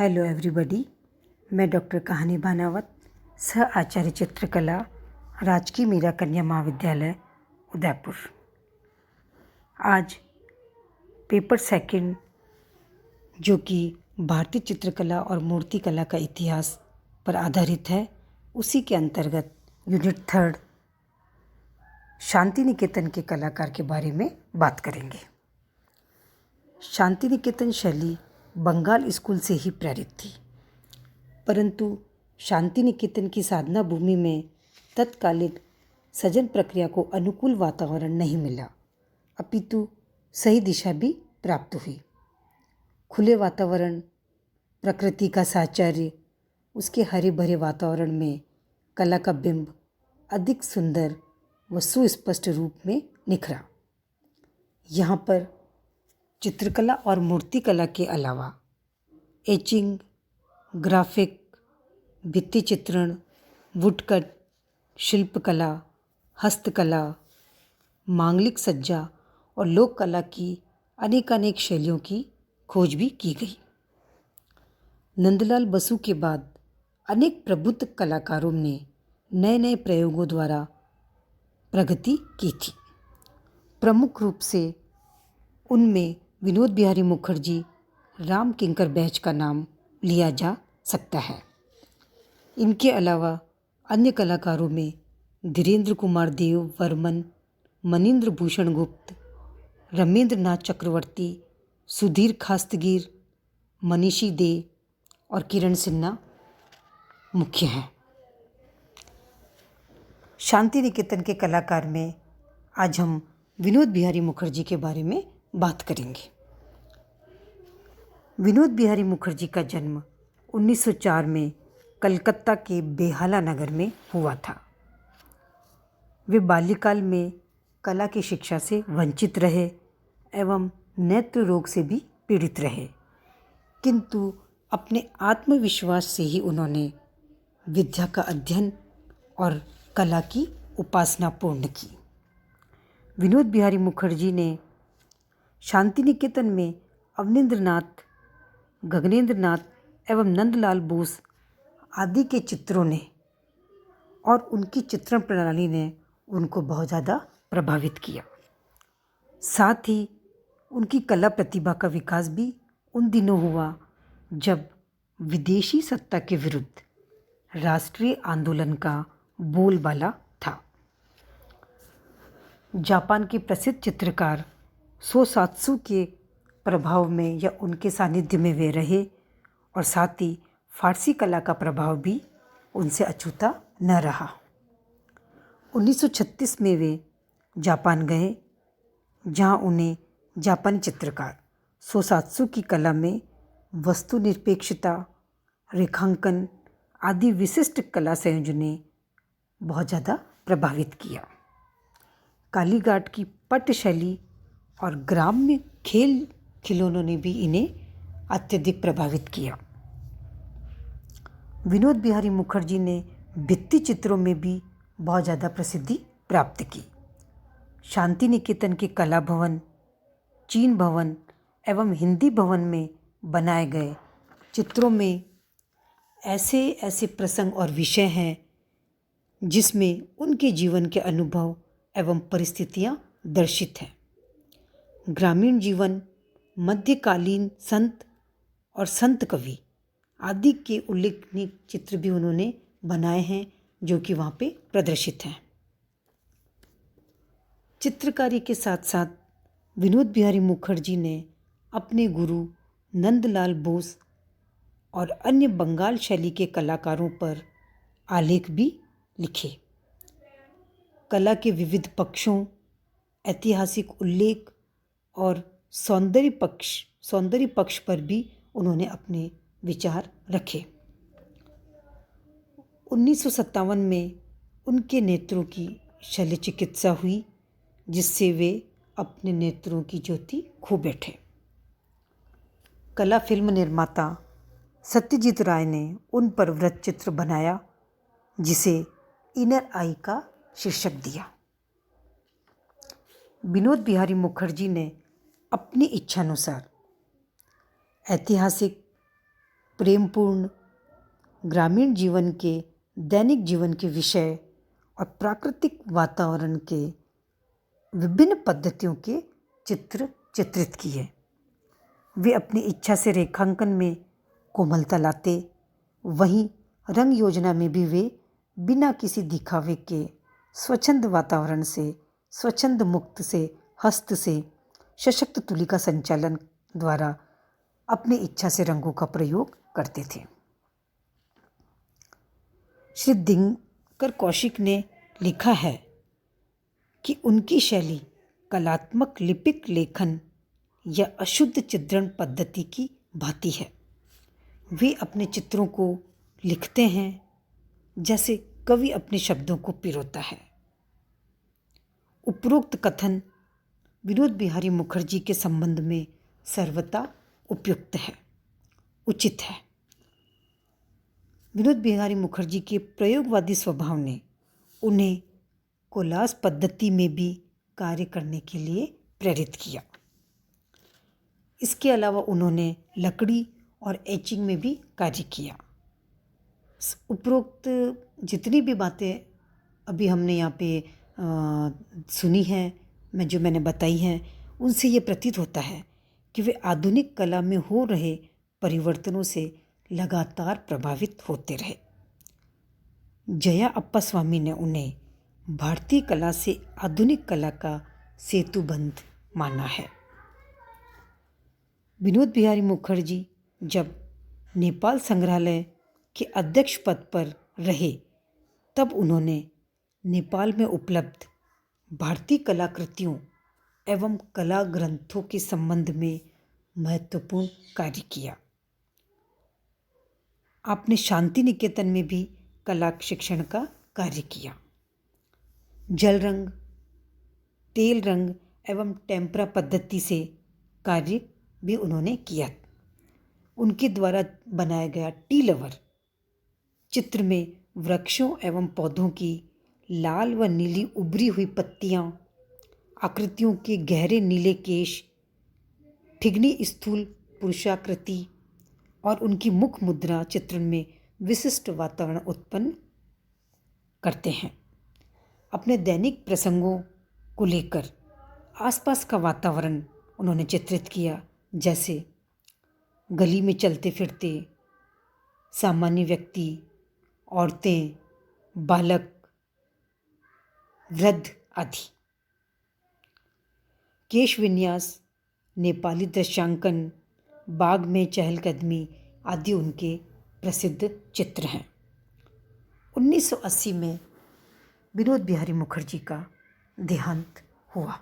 Hello everybody, मैं doctor कहानी भानावत, सह आचार्य चित्रकला, राजकीय मीरा कन्या महाविद्यालय उदयपुर। आज पेपर सेकंड, जो कि भारतीय चित्रकला और मूर्तिकला का इतिहास पर आधारित है, उसी के अंतर्गत यूनिट 3 शांति निकेतन के कलाकार के बारे में बात करेंगे। शांति निकेतन शैली बंगाल स्कूल से ही प्रेरित थी, परंतु शांति निकेतन की साधना भूमि में तत्कालीन सृजन प्रक्रिया को अनुकूल वातावरण नहीं मिला, अपितु सही दिशा भी प्राप्त हुई। खुले वातावरण, प्रकृति का साहचर्य, उसके हरे भरे वातावरण में कला का बिंब अधिक सुंदर व सुस्पष्ट रूप में निखरा। यहाँ पर चित्रकला और मूर्तिकला के अलावा एचिंग, ग्राफिक, भित्ति चित्रण, वुडकट, शिल्पकला, हस्तकला, मांगलिक सज्जा और लोक कला की अनेकानेक शैलियों की खोज भी की गई। नंदलाल बसु के बाद अनेक प्रबुद्ध कलाकारों ने नए नए प्रयोगों द्वारा प्रगति की थी। प्रमुख रूप से उनमें विनोद बिहारी मुखर्जी, राम किंकर बैच का नाम लिया जा सकता है। इनके अलावा अन्य कलाकारों में धीरेन्द्र कुमार देव वर्मन, मनीन्द्र भूषण गुप्त, रमेंद्र नाथ चक्रवर्ती, सुधीर खास्तगीर, मनीषी दे और किरण सिन्हा मुख्य हैं। शांति निकेतन के कलाकार में आज हम विनोद बिहारी मुखर्जी के बारे में बात करेंगे। विनोद बिहारी मुखर्जी का जन्म 1904 में कलकत्ता के बेहाला नगर में हुआ था। वे बाल्यकाल में कला की शिक्षा से वंचित रहे एवं नेत्र रोग से भी पीड़ित रहे, किंतु अपने आत्मविश्वास से ही उन्होंने विद्या का अध्ययन और कला की उपासना पूर्ण की। विनोद बिहारी मुखर्जी ने शांति निकेतन में अवनींद्र नाथ, गगनेंद्र नाथ एवं नंदलाल बोस आदि के चित्रों ने और उनकी चित्रण प्रणाली ने उनको बहुत ज़्यादा प्रभावित किया। साथ ही उनकी कला प्रतिभा का विकास भी उन दिनों हुआ जब विदेशी सत्ता के विरुद्ध राष्ट्रीय आंदोलन का बोलबाला था। जापान के प्रसिद्ध चित्रकार सोसात्सु के प्रभाव में या उनके सानिध्य में वे रहे और साथ ही फारसी कला का प्रभाव भी उनसे अछूता न रहा। 1936 में वे जापान गए, जहां उन्हें जापानी चित्रकार सोसात्सु की कला में वस्तु निरपेक्षता, रेखांकन आदि विशिष्ट कला संयोजन ने बहुत ज़्यादा प्रभावित किया। कालीघाट की पट शैली और ग्राम्य खेल खिलौनों ने भी इन्हें अत्यधिक प्रभावित किया। विनोद बिहारी मुखर्जी ने भित्ति चित्रों में भी बहुत ज़्यादा प्रसिद्धि प्राप्त की। शांति निकेतन के कला भवन, चीन भवन एवं हिंदी भवन में बनाए गए चित्रों में ऐसे ऐसे प्रसंग और विषय हैं जिसमें उनके जीवन के अनुभव एवं परिस्थितियां दर्शित हैं। ग्रामीण जीवन, मध्यकालीन संत और संत कवि आदि के उल्लेखनीय चित्र भी उन्होंने बनाए हैं, जो कि वहाँ पे प्रदर्शित हैं। चित्रकारी के साथ साथ विनोद बिहारी मुखर्जी ने अपने गुरु नंदलाल बोस और अन्य बंगाल शैली के कलाकारों पर आलेख भी लिखे। कला के विविध पक्षों, ऐतिहासिक उल्लेख और सौंदर्य पक्ष पर भी उन्होंने अपने विचार रखे। 1957 में उनके नेत्रों की शल्य चिकित्सा हुई, जिससे वे अपने नेत्रों की ज्योति खो बैठे। कला फिल्म निर्माता सत्यजीत राय ने उन पर वृत्त चित्र बनाया, जिसे इनर आई का शीर्षक दिया। विनोद बिहारी मुखर्जी ने अपनी इच्छानुसार ऐतिहासिक, प्रेमपूर्ण ग्रामीण जीवन के, दैनिक जीवन के विषय और प्राकृतिक वातावरण के विभिन्न पद्धतियों के चित्र चित्रित किए। वे अपनी इच्छा से रेखांकन में कोमलता लाते, वहीं रंग योजना में भी वे बिना किसी दिखावे के स्वच्छंद वातावरण से, स्वच्छंद मुक्त से, हस्त से सशक्त तुलिका संचालन द्वारा अपनी इच्छा से रंगों का प्रयोग करते थे। श्री दिनकर कौशिक ने लिखा है कि उनकी शैली कलात्मक लिपिक लेखन या अशुद्ध चित्रण पद्धति की भांति है। वे अपने चित्रों को लिखते हैं जैसे कवि अपने शब्दों को पिरोता है। उपरोक्त कथन विनोद बिहारी मुखर्जी के संबंध में सर्वथा उपयुक्त है, उचित है। विनोद बिहारी मुखर्जी के प्रयोगवादी स्वभाव ने उन्हें कोलाज पद्धति में भी कार्य करने के लिए प्रेरित किया। इसके अलावा उन्होंने लकड़ी और एचिंग में भी कार्य किया। उपरोक्त जितनी भी बातें अभी हमने यहाँ पे सुनी हैं, जो मैंने बताई हैं, उनसे ये प्रतीत होता है कि वे आधुनिक कला में हो रहे परिवर्तनों से लगातार प्रभावित होते रहे। जया अप्पा स्वामी ने उन्हें भारतीय कला से आधुनिक कला का सेतुबंध माना है। विनोद बिहारी मुखर्जी जब नेपाल संग्रहालय के अध्यक्ष पद पर रहे, तब उन्होंने नेपाल में उपलब्ध भारतीय कलाकृतियों एवं कला ग्रंथों के संबंध में महत्वपूर्ण कार्य किया। आपने शांति निकेतन में भी कला शिक्षण का कार्य किया। जल रंग, तेल रंग एवं टेम्परा पद्धति से कार्य भी उन्होंने किया। उनके द्वारा बनाया गया टी लवर चित्र में वृक्षों एवं पौधों की लाल व नीली उभरी हुई पत्तियां, आकृतियों के गहरे नीले केश, ठिगनी स्थूल पुरुषाकृति और उनकी मुख मुद्रा चित्रण में विशिष्ट वातावरण उत्पन्न करते हैं। अपने दैनिक प्रसंगों को लेकर आसपास का वातावरण उन्होंने चित्रित किया, जैसे गली में चलते फिरते सामान्य व्यक्ति, औरतें, बालक, वृद्ध आदि। केश विन्यास, नेपाली दृश्यांकन, बाग में चहलकदमी आदि उनके प्रसिद्ध चित्र हैं। 1980 में विनोद बिहारी मुखर्जी का देहांत हुआ।